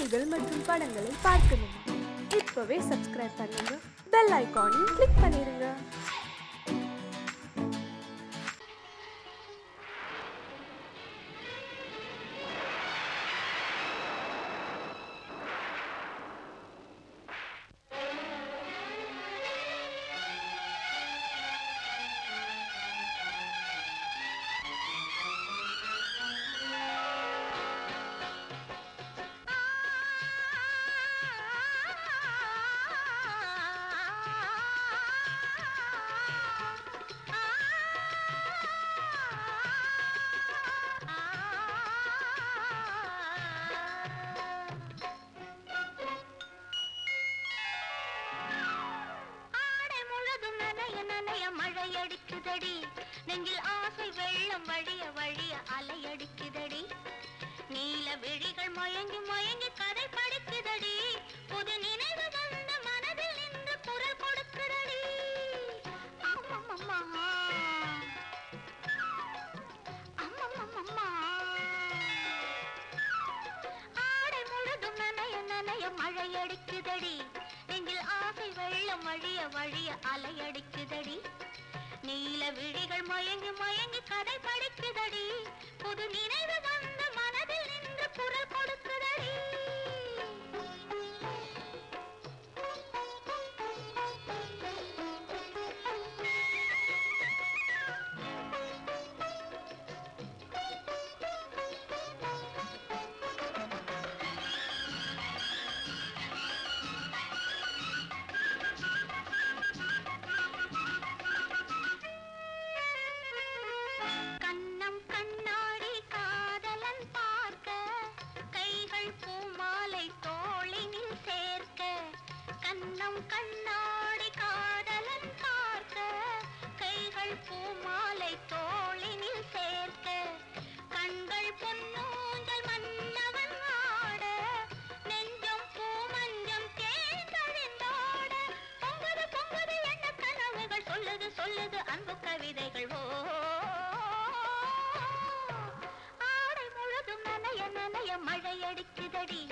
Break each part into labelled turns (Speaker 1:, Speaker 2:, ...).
Speaker 1: கதைகள் மற்றும் படங்களை பார்க்கணுமா? இப்பவே சப்ஸ்கிரைப் பண்ணுங்க, பெல் ஐகானையும் கிளிக் பண்ணிருங்க.
Speaker 2: மழையடிக்குதடி நெஞ்சில் ஆசை வெள்ளம் வழிய வழிய அலையடிக்குதடி நீல விழிகள் மயங்கி மயங்கி கதை படிக்குதடி புது நினைவு வந்த மனதில் நின்று குரல் கொடுக்குதடி அம்மம்மா அம்மம்மா ஆடை முழுதும் நனைய நனைய மழையடிக்குதடி நெஞ்சில் ஆசை வெள்ளம் வழிய வழிய அலையடிக்குதடி நீல விழிகள் மயங்கி மயங்கி கதை படிக்குதடி புது நினைவு வந்த மனதில் நின்று குரல் கொடுக்குதடி கண்ணாடி காதலன் பார்க்க கைகள் பூமாலை தோளினில் சேர்க்க கண்கள் பொன்னூஞ்சல் மன்னவன் ஆட நெஞ்சம் பூமஞ்சம் தேர்ந்தழிந்தோட பொங்குது பொங்குது எண்ண கனவுகள் சொல்லுது சொல்லுது அன்பு கவிதைகள் ஆடை முழுதும் நனைய நனைய மழையடிக்குதடி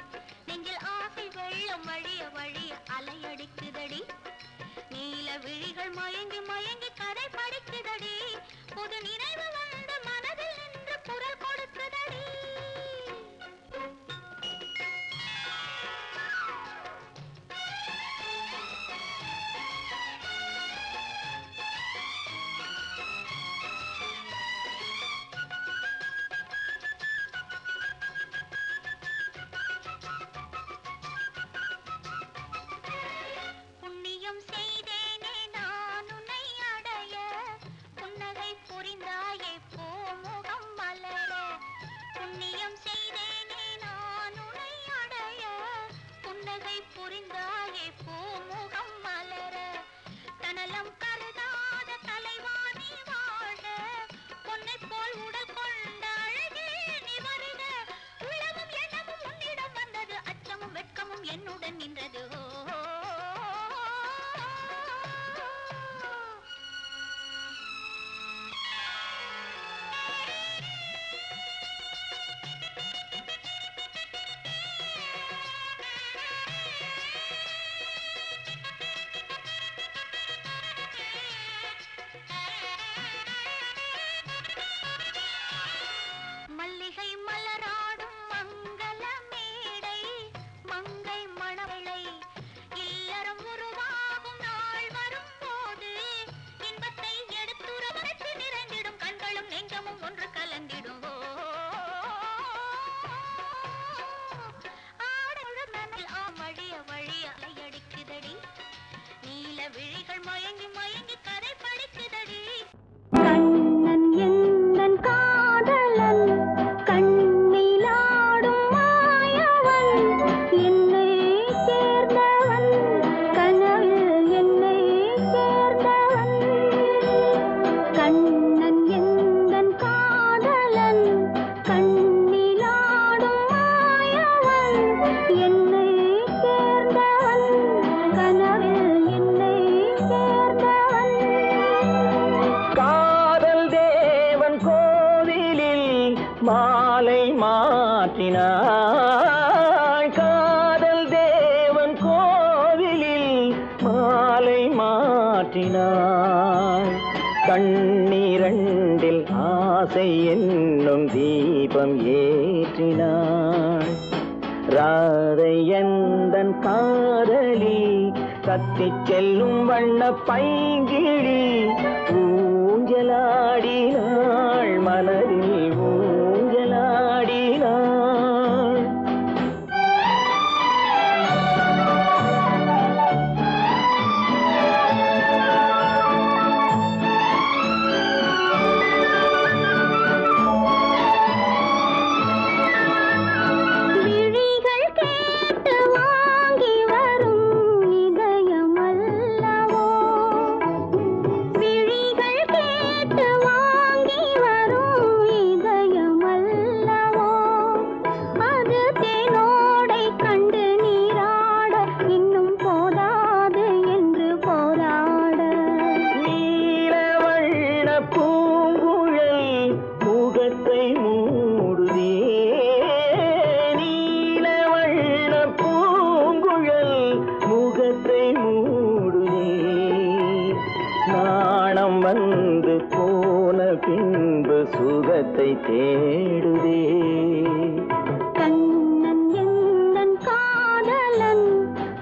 Speaker 2: நெஞ்சில் ஆசை வெள்ளம் வழிய வழிய அலையடிக்குதடி நீல விழிகள் மயங்கி மயங்கி கதை படிக்குதடி புது நினைவு வந்த மனதில் நின்று குரல் கொடுக்குதடி புரிந்தாயே பூமுகம் மலர தனலம் கருதாத தலைவாணி வாழ பொன்னை போல் உடல் கொண்ட அழகே நிவருக உலகம் எனவும் உன்னிடம் வந்தது அச்சமும் வெட்கமும் என்னுடன் நின்றது மல்லிகை மலராடும் மங்கள மேடை மங்கை மணவளை இல்லறம் உருவாகும் நாள் வரும் போது இன்பத்தை எடுத்துரைத்து நிறைந்திடும் கண்களும் நெஞ்சமும் ஒன்று கலந்திடும் ஆடல் வழிய வழிய அலையடிக்குதடி நீல விழிகள் மயங்கி மயங்கி கதை படிக்குதடி கண்ணன் எந்தன் காதலன் கண்ணிலாடும் மாயவன் என்னை சேர்ந்தவன் கனவில் என்னை சேர்ந்தவன் கண்ணன் எந்தன் காதலன் கண்ணிலாடும் மாயவன் என்னை சேர்ந்தவன் கனவில் என்னை சேர்ந்தவன்
Speaker 3: காதல் தேவன் கோவிலில் மாலை மாற்றினாள் கண்ணிரண்டில் ஆசை என்னும் தீபம் ஏற்றினாள். ராதை எந்தன் காதலி கத்திச் செல்லும் வண்ண பைங்கிழி ஊஞ்சலாடினாள், மலரில் ஊஞ்சலாடினாள். வந்து போன பின்பு சுகத்தை தேடுதே.
Speaker 2: கண்ணன் எந்தன் காதலன்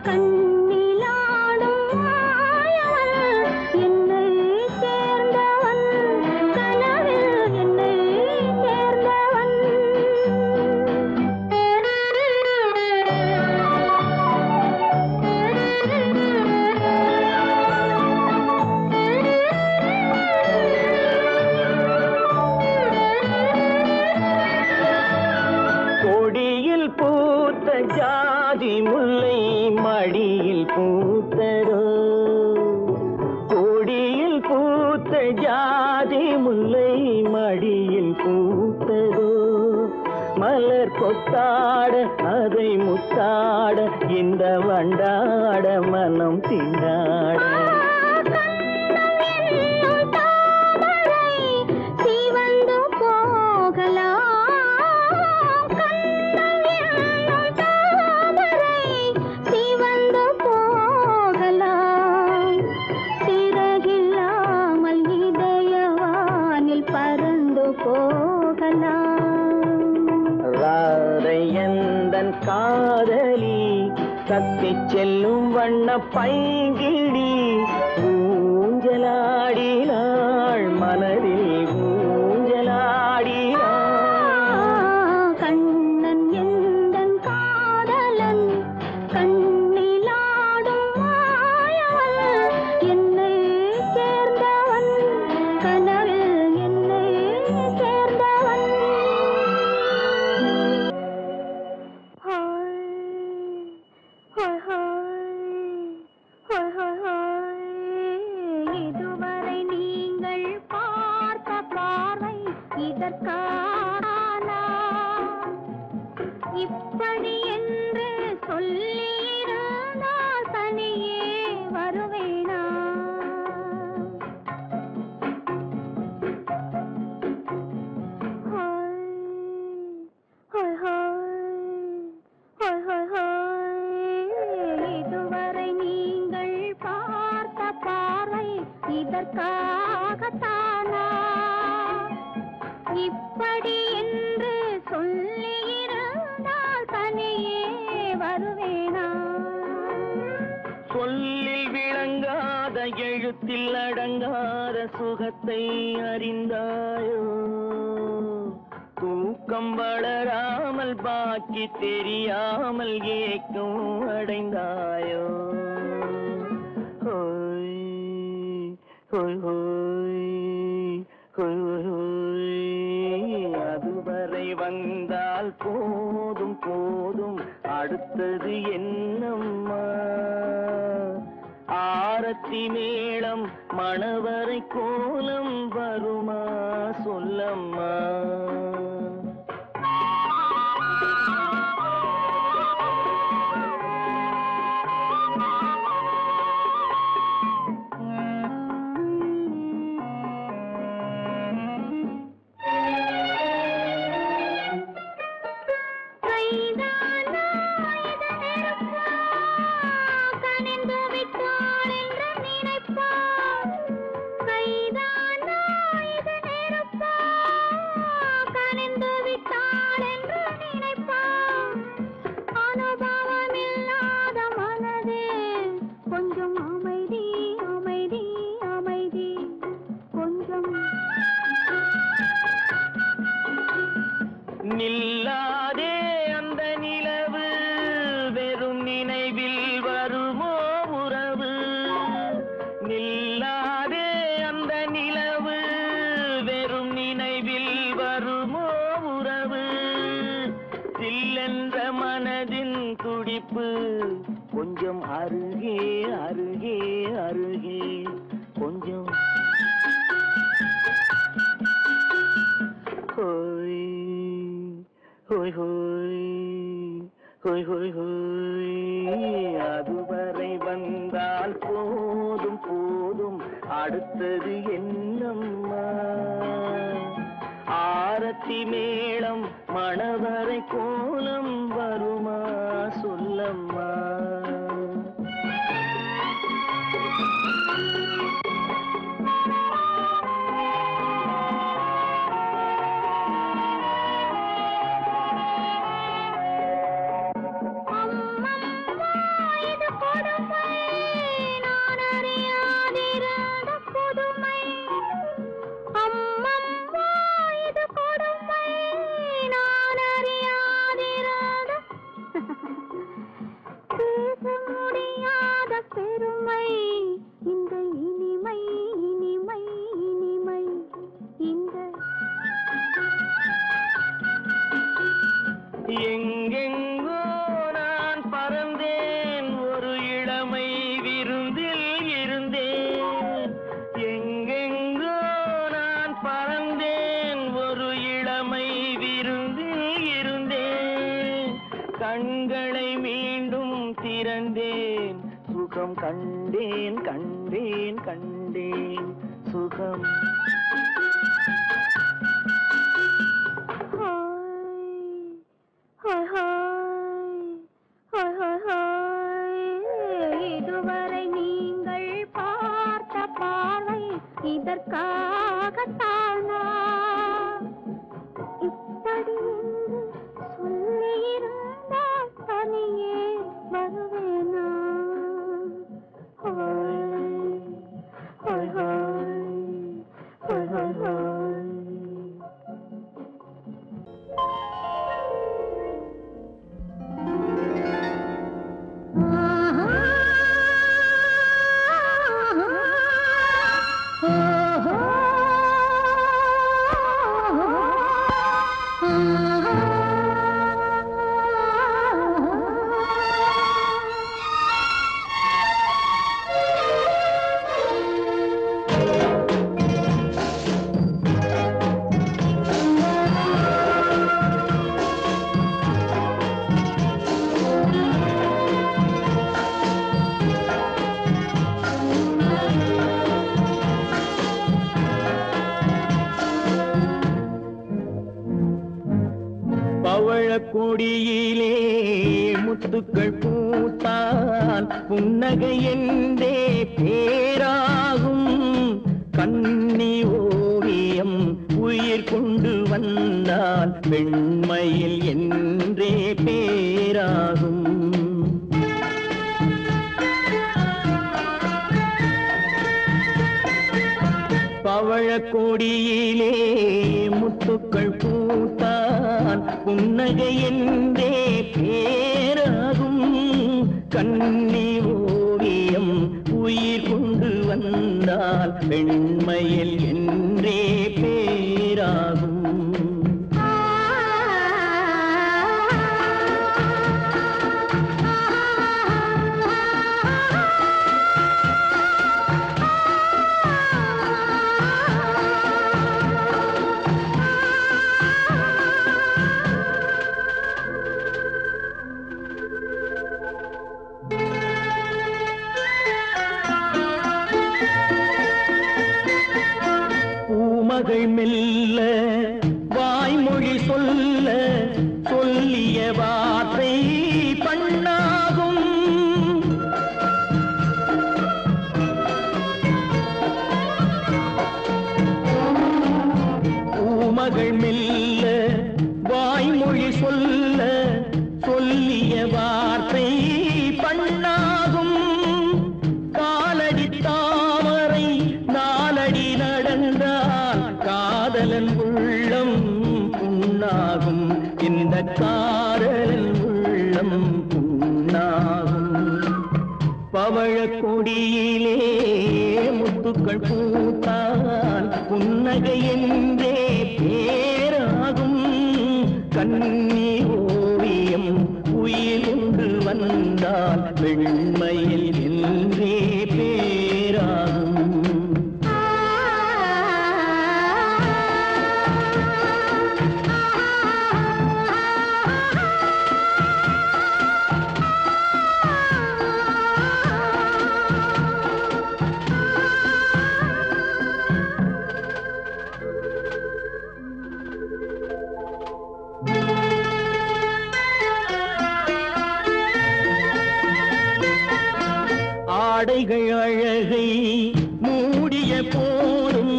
Speaker 2: கண்ணிலாடும் மாயவன், என்னை சேர்ந்தவன் கனவில் என்னை சேர்ந்தவன்.
Speaker 3: கொடியில் பூத்த ஜாதி முல்லை மடியில் பூத்ததோ, கொடியில் பூத்த ஜாதி முல்லை மடியில் பூத்ததோ. மலர் கொத்தாட அதை முத்தாட இந்த வண்டாட மனம் திண்டாட. ராதை எந்தன் காதலி கத்திச் செல்லும் வண்ண பைங்கிழி ஊஞ்சலாடினாள், மனதில் ஊஞ்சலாடினாள்.
Speaker 2: கண்ணன் எந்தன் காதலன் கண்ணிலாடும் மாயவன், என்னை சேர்ந்தவன் கனவில் என்னை சேர்ந்தவன். இதுவரை நீங்கள் பார்த்த பார்வை இதற்கானா? இப்படி என்று சொல்லியிருந்தால் தனியே வருவேனா? இதுவரை நீங்கள் பார்த்த பார்வை இதற்காகத்தானா? இப்படி என்று சொல்லியிருந்தால் தனியே வருவேனா?
Speaker 3: சொல்லில் விளங்காத எழுத்தில் அடங்காத சுகத்தை அறிந்தாயோ, தூக்கம் வளராமல் பாக்கி தெரியாமல் ஏக்கம் அடைந்தாயோ. ஹோய் ஹோய் ஹோய் ஹோய் ஹோய், அதுவரை வந்தால் போதும் போதும், அடுத்தது என்னம்மா? ஆரத்தி மேளம் மணவரை கோலம் வருமா சொல்லம்மா?
Speaker 2: கனிந்து விட்டாள் என்று நினைப்பார், கைதானா
Speaker 3: துடிப்பு கொஞ்சம் அருகே அருகே அருகே கொஞ்சம் ஹோய் ஹோய் ஹோய் ஹோய் ஹோய் ஹோய் அதுவரை வந்தால் போதும் போதும் அடுத்தது என்னம்மா ஆரத்தி மேளம் மணவரை கோலம் வருமா சொல்லம்மா எங்கெங்கோ நான் பறந்தேன் ஒரு இளமை விருந்தில் இருந்தேன் எங்கெங்கோ நான் பறந்தேன் ஒரு இளமை விருந்தில் இருந்தேன் கண்களை மீண்டும் திறந்தேன் சுகம் கண்டேன் கண்டேன் கண்டேன் சுகம்
Speaker 2: இதுவரை நீங்கள் பார்த்த பார்வை இதற்காகத்தானா இப்படி சொல்லியிருந்தால் தனியே வருவேனா
Speaker 3: கொடியிலே முத்துக்கள் பூத்தால் புன்னகை என்றே பேராகும் கன்னி ஓவியம் உயிர் கொண்டு வந்தால் பெண்மையில் என்றே பேராகும் பவழக்கொடியிலே முத்துக்கள் பூத்தான் புன்னகை என்றே பேராகும் கன்னி ஓவியம் உயிர் கொண்டு வந்தால் பெண்மையில் என்றே பேராகும் மகள் மெல்ல வாய்மொழி சொல்ல சொல்லிய வார்த்தை பண்ணாகும் பூமகள் மெல்ல வாய்மொழி சொல்ல சொல்லிய வார்த்தை பண்ணாகும் காலடி தாமரை நாலடி நடந்தால் காதலன் உள்ளம் புண்ணாகும் இந்த காதலன் உள்ளம் புண்ணாகும் பவழக்கொடியிலே முத்துக்கள் பூத்தால் புன்னகை என்றே பேராகும் கன்னி ஓவியம் உயிர் கொண்டு வந்தால் வெண்மையில் என்றே பேராகும். ஆடைகள் அழகை மூடிய போதும்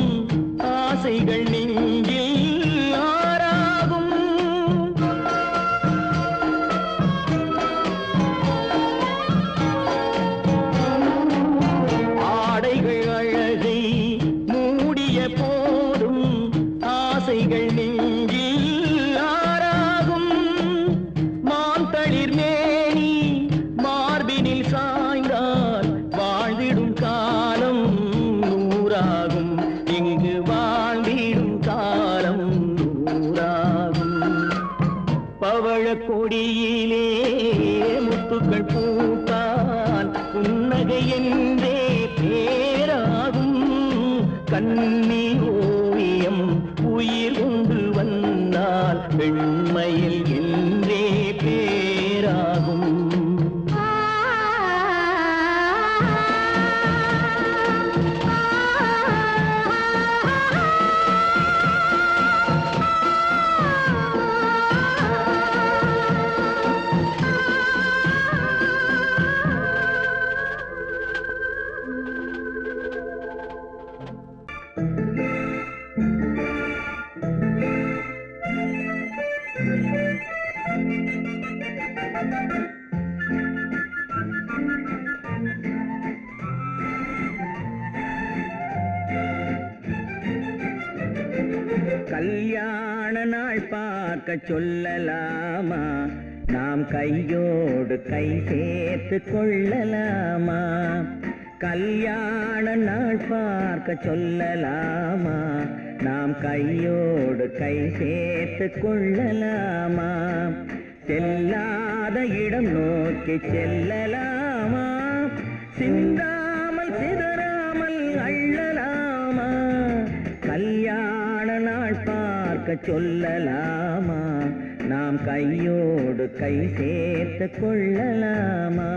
Speaker 3: ஆசைகள் நெஞ்சில் ஆறாகும். ஆடைகள் அழகை மூடிய போதும் ஆசைகள் நெஞ்சில் ஆறாகும். மாந்தளிர் மேனி மார்பினில் சாய்ந்தால் வாழ்ந்திடும் காலம் நூறாகும். இங்கு வாழ்ந்திடும் காலம் நூறாகும். பவழ கொடியிலே முத்துக்கள் பூத்தால் புன்னகை என்றே பேராகும். கண்ணி ஓவியம் உயிர் கொண்டு வந்தால் வெண்மையில் என்றே பேராகும். கல்யாண நாள் பார்க்க சொல்லலாமா, நாம் கையோடு கை சேர்த்து கொள்ளலாமா? கல்யாண நாள் பார்க்க சொல்லலாமா, நாம் கையோடு கை சேர்த்து கொள்ளலாமா? செல்லாத இடம் நோக்கி செல்லலாமா, சிந்தாமல் சிதறாமல் அள்ளலாமா? கல்யாண நாள் பார்க்க சொல்லலாமா, நாம் கையோடு கை சேர்த்து கொள்ளலாமா?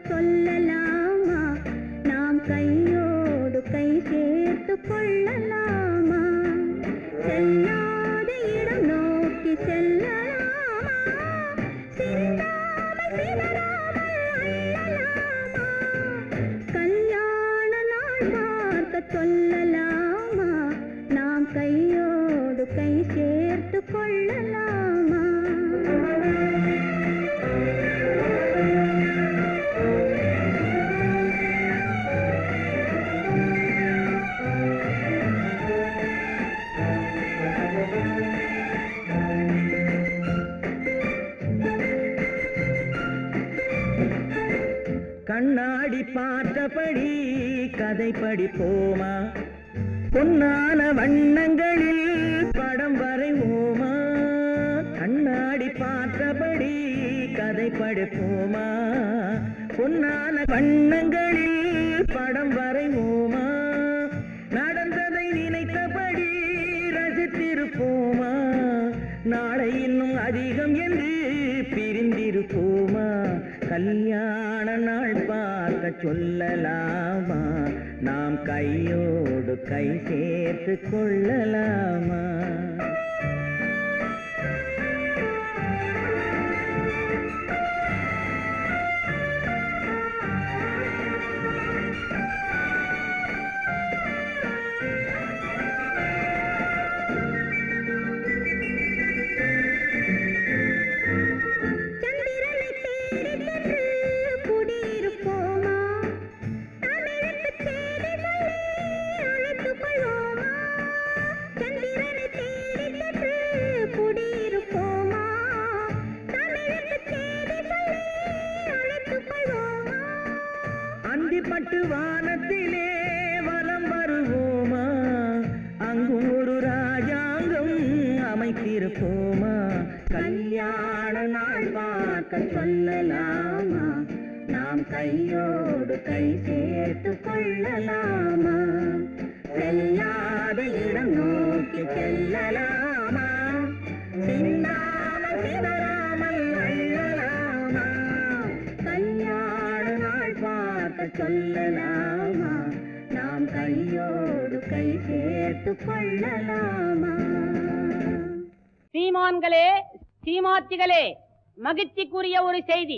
Speaker 3: சொல்லலாமா, நாம் கையோடு கை சேர்த்து கொள்ளலாமா? செல்லாத இடம் நோக்கி செல்லலாமா, சிந்தாமல் சிதறாமல் அள்ளலாமா? கல்யாண நாள் பார்க்க சொல்லலாமா, நாம் கையோடு கை சேர்த்து கொள்ளலாமா? கண்ணாடி பார்த்தபடி கதை படிப்போமா, பொன்னான வண்ணங்களில் படம் வரைவோமா? கண்ணாடி பார்த்தபடி கதை படிப்போமா, பொன்னான வண்ணங்களில் படம் வரைவோமா? நடந்ததை நினைத்தபடி ரசித்திருப்போமா, நாளை இன்னும் அதிகம் என்று பிரிந்திருப்போமா? கல்யாண நாள் பார்க்க சொல்லலாமா, நாம் கையோடு கை சேர்த்து கொள்ளலாமா? அழைத்திருப்போமா கல்யாண நாள் பார்க்க சொல்லலாமா நாம் கையோடு கை சேர்த்து கொள்ளலாமா செல்லாத இடம் நோக்கி செல்லலாமா சிந்தாமல் சிதறாமல் அள்ளலாமா கல்யாண நாள் பார்க்க சொல்லலாமா நாம் கையோடு கை சேர்த்து கொள்ளலாமா.
Speaker 4: சீமான்களே சீமாத்திகளே, மகிழ்ச்சிக்குரிய ஒரு செய்தி.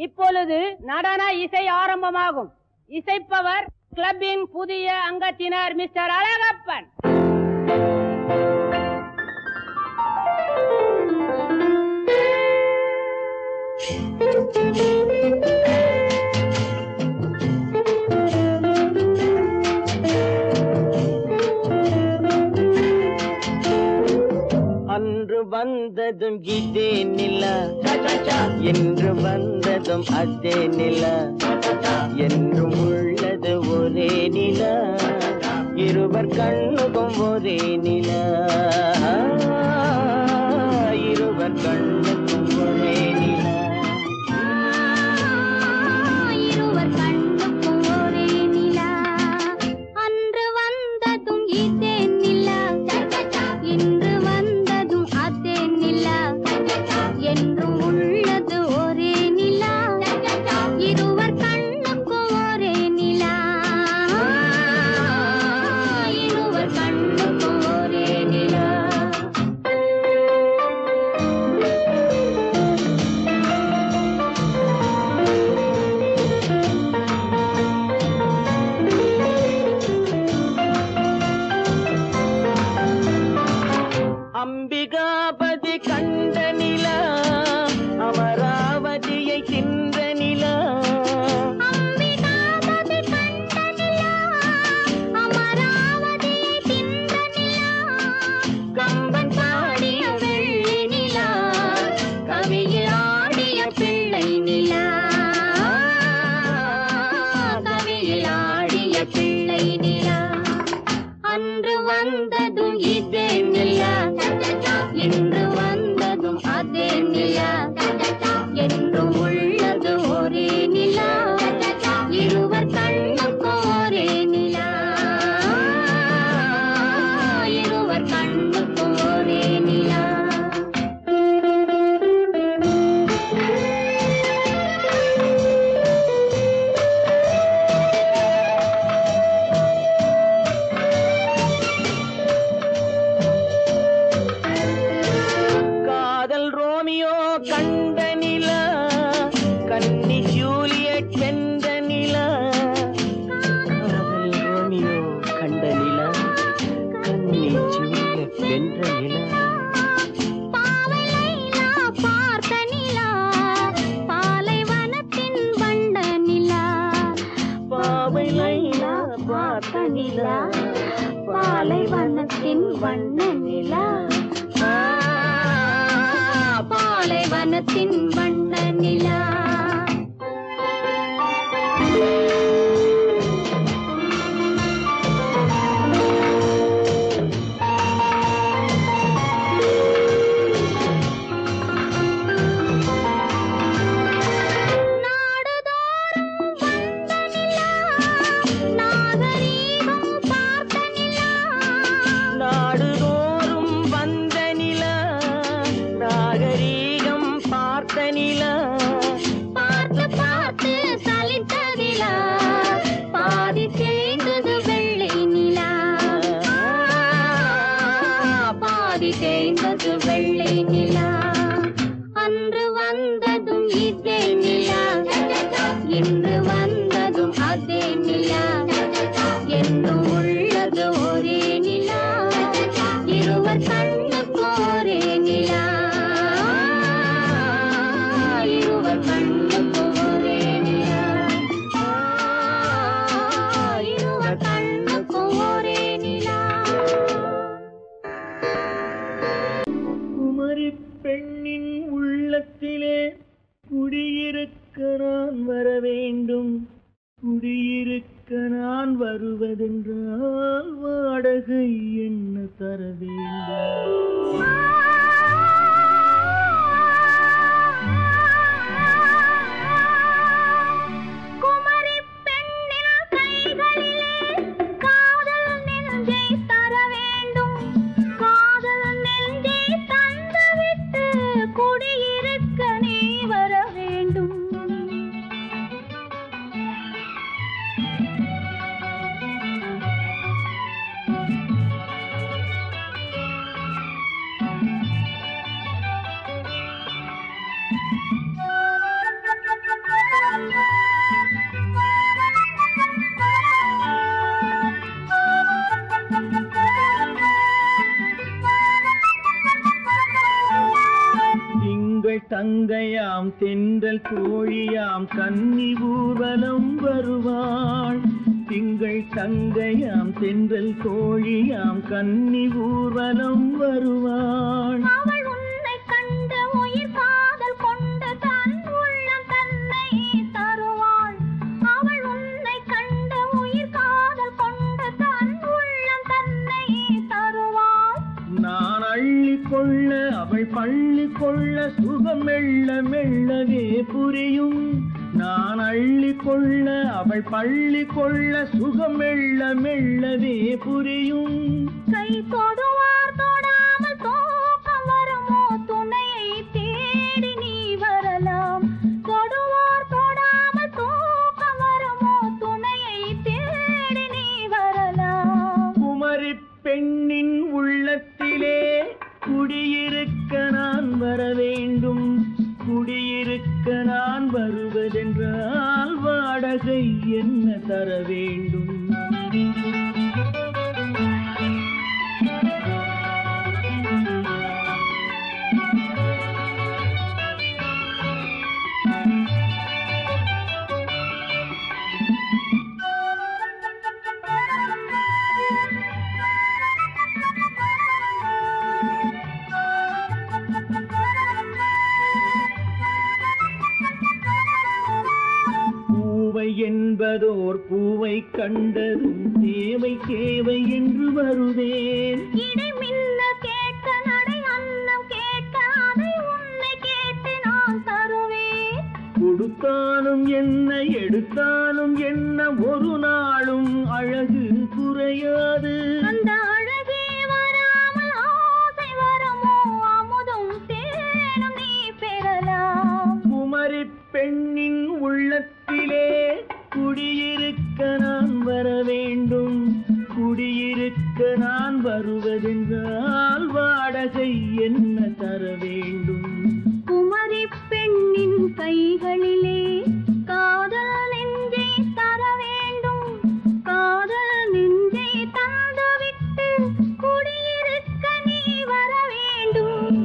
Speaker 4: இப்பொழுது நடன இசை ஆரம்பமாகும். இசைப்பவர் கிளப்பின் புதிய அங்கத்தினர் மிஸ்டர் அழகப்பன்.
Speaker 3: அன்று வந்ததும் இதே நிலா என்று வந்ததும் அதே நிலா என்றும் உள்ளது ஒரே நிலா இருவர் கண்ணுக்கும் ஒரே நிலா இருவர் கண்ணுக்கும் ஒரே நிலா
Speaker 2: இருவர் கண்ணுக்கும் ஒரே நிலா அன்று வந்ததும் இதே நிலா இன்று வந்ததும் அதே நிலா என்றும் உள்ளது ஒரே நிலா இருவர் கண்ணுக்கும் ஒரே நிலா இருவர் கண்ணுக்கும் ஒரே நிலா
Speaker 3: அம்பிகாபதி கண்ட நிலா அமராவதியை தின்ற நிலா
Speaker 2: அம்பிகாபதி கண்ட நிலா அமராவதியை தின்ற நிலா கம்பன் பாடிய வெள்ளி நிலா கவியில் ஆடிய பிள்ளை நிலா கவியில் ஆடிய பிள்ளை நிலா அன்று வந்ததும் இதே நிலா இன்று வந்ததும் அதே நிலா என்றும் உள்ளது ஒரே நிலா இருவர் கண்ணுக்கும் ஒரே நிலா இருவர் கண்ணுக்கும் ஒரே நிலா
Speaker 3: காதல் ரோமியோ கண்ட நிலா கன்னி ஜூலியட் வென்ற நிலா காதல் ரோமியோ கண்ட நிலா கன்னி ஜூலியட் வென்ற நிலா
Speaker 2: பாவை லைலா பார்த்த நிலா பாலைவனத்தின் வண்ட நிலா
Speaker 3: பாவை லைலா பார்த்த நிலா
Speaker 2: பாலைவனத்தின் வண்ண நிலா பாலைவனத்தின் வண்ண நிலா
Speaker 3: நாடுதோறும் வந்த நிலா நாகரீகம் பார்த்த நிலா
Speaker 2: பார்த்து பார்த்து சலித்ததிலா பாதி தேய்ந்தது வெள்ளை நிலா பாதி தேய்ந்தது வெள்ளை நிலா அன்று வந்ததும் இதே நிலா இன்று வந்ததும் அதே நிலா என்றும் உள்ளது ஒரே நிலா இருவர் கண்ணுக்கு ஒரே நிலா
Speaker 5: தங்கையாம் தென்றல் தோழியாம் கன்னி ஊர்வலம் வருவாள். திங்கள் தங்கையாம் தென்றல் தோழியாம் கன்னி ஊர்வலம் வருவாள்.
Speaker 2: அவள் உன்னை கண்டு உயிர் காதல் கொண்டு தன் உள்ளம் தன்னை தருவாள். அவள் உன்னை கண்டு உயிர் காதல் கொண்டு தன் உள்ளம் தன்னை தருவாள்.
Speaker 5: நான் அள்ளிக்கொள்ள அவள் பள்ளி கொள்ள சுகம் மெல்ல மெல்லவே புரியும். நான் அள்ளிக்கொள்ள அவள் பள்ளி கொள்ள சுகம் மெல்ல மெல்லவே புரியும்.
Speaker 2: கை தொடுவார் தொடாமல் தூக்கம் வருமோ துணையை தேடி நீ வரலாம். தொடுவார் தொடாமல் தூக்கம் வருமோ துணையை தேடி நீ வரலாம்.
Speaker 5: குமரி பெண்ணின் உள்ளத்திலே குடியிருக்க நான் வர வேண்டும். குடியிருக்க நான் வருவதென்றால் வாடகை என்ன தர வேண்டும்? என்பதோர் பூவை கண்டதும் தேவை தேவை என்று வருவேன்.
Speaker 2: இடை மின்ன கேட்க நடை அன்னம் கேட்க அதை உன்னை கேட்டு நான் தருவேன்.
Speaker 5: கொடுத்தாலும் என்ன எடுத்தாலும் என்ன ஒரு நாளும் அழகு குறையாது.
Speaker 2: அந்த அழகே வராமல் ஆசை வருமோ அமுதும் தேனும் நீ பெறலாம்.
Speaker 5: குமரி பெண்ணின் உள்ளத்திலே குடியிருக்க நான் வர வேண்டும். குடியிருக்க நான் வருவதென்றால் வாடகை என்ன தர வேண்டும்?
Speaker 2: குமரி பெண்ணின் கைகளிலே காதல் நெஞ்சை தர வேண்டும். காதல் நெஞ்சை தந்துவிட்டு குடியிருக்க நீ வர வேண்டும்.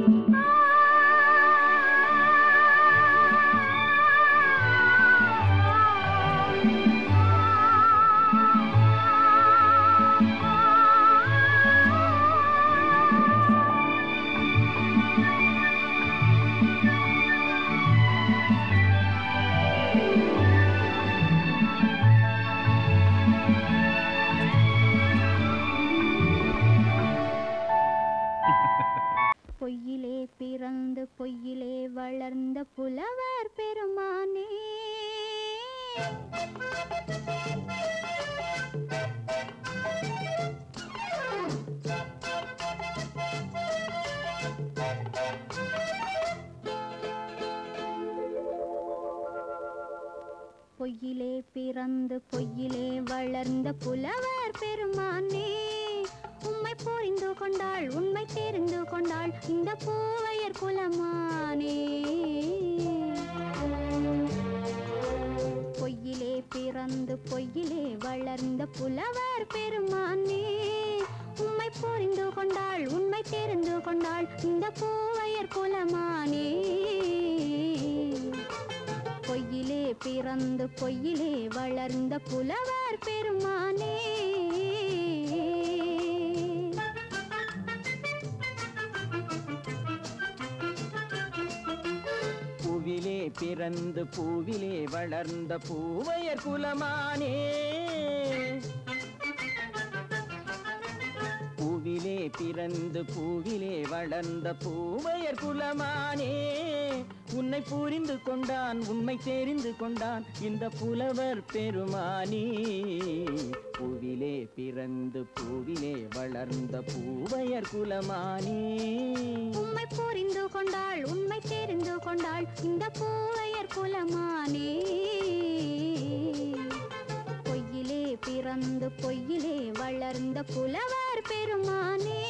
Speaker 2: பொய்யிலே பிறந்து பொய்யிலே வளர்ந்த புலவர் பெருமானே, பொய்யிலே பிறந்து பொய்யிலே வளர்ந்த புலவர் பெருமானே, உம்மை புரிந்து கொண்டாள் உண்மை தெரிந்து கொண்டாள் இந்த பூவையர் குலமானே. பொய்யிலே பிறந்து பொய்யிலே வளர்ந்த புலவர் பெருமானே, உம்மை புரிந்து கொண்டாள் உண்மை தெரிந்து கொண்டாள் இந்த பூவையர் குலமானே. பொய்யிலே பிறந்து பொய்யிலே வளர்ந்த புலவர் பெருமானே.
Speaker 3: பூவிலே பிறந்து பூவிலே வளர்ந்த பூவையர் குலமானே. பூவிலே பிறந்து பூவிலே வளர்ந்த பூவையர் குலமானே, உன்னை புரிந்து கொண்டான் உண்மை தெரிந்து கொண்டான் இந்த புலவர் பெருமானே. பூவிலே பிறந்து பூவிலே வளர்ந்த பூவையர் குலமானே,
Speaker 2: உம்மை புரிந்து கொண்டாள் உண்மை தெரிந்து கொண்டாள் இந்த பூவையர் குலமானே. பொய்யிலே பிறந்து பொய்யிலே வளர்ந்த புலவர் பெருமானே.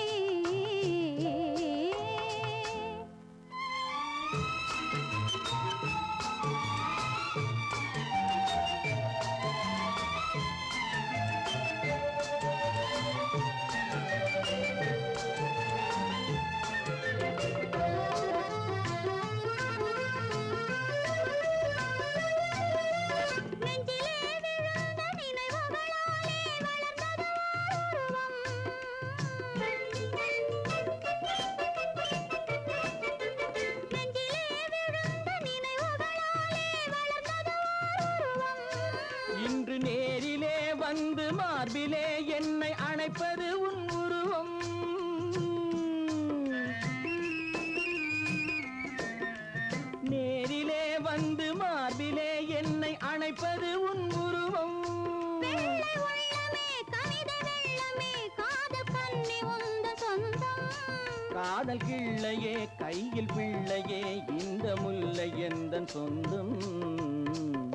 Speaker 5: காதல் கிள்ளையே கையில் பிள்ளையே இந்த முல்லை எந்தன் சொந்தம்.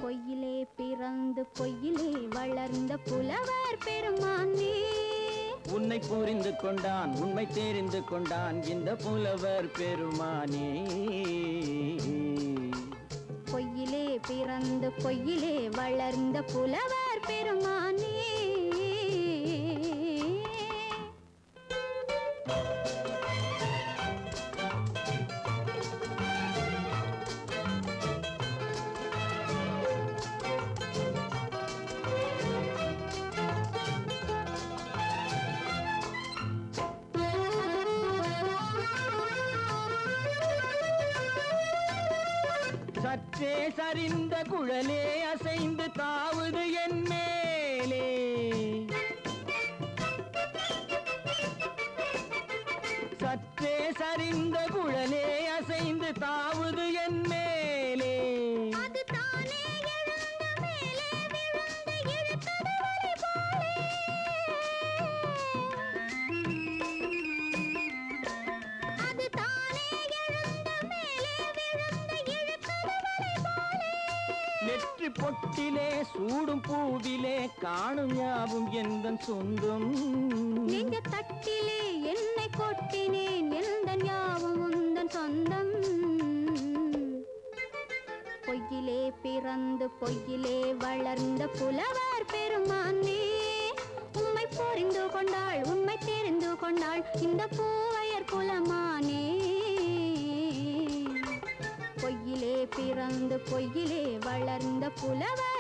Speaker 2: பொய்யிலே பிறந்து பொய்யிலே வளர்ந்த புலவர் பெருமானே.
Speaker 5: உன்னை புரிந்து கொண்டான் உண்மை தெரிந்து கொண்டான் இந்த புலவர் பெருமானே.
Speaker 2: பொய்யிலே பிறந்து பொய்யிலே வளர்ந்த புலவர் பெருமானே.
Speaker 5: சற்றே சரிந்த குழலே அசைந்து தாவுது என் மேலே. சற்றே சரிந்த குழலே அசைந்து தாவுது என் மேலே.
Speaker 2: அது தானே எழுந்த மேலே விழுந்து இழுத்தது வலி போலே. அது தானே எழுந்த மேலே விழுந்து இழுத்தது வலி போலே.
Speaker 5: நெற்றி பொட்டிலே சூடும் பூவிலே காணும் யாவும் எந்தன் சொந்தம்.
Speaker 2: நெஞ்ச தட்டிலே என்னை கொட்டினேன் எந்தன் யாவும் உந்தன் சொந்தம். பொய்யிலே பிறந்து பொய்யிலே வளர்ந்த புலவர் பெருமானே. உம்மை புரிந்து கொண்டாள் உண்மை தெரிந்து கொண்டாள் இந்த பூவையர் குலமானே. பொய்யிலே பிறந்து பொய்யிலே வளர்ந்த புலவர்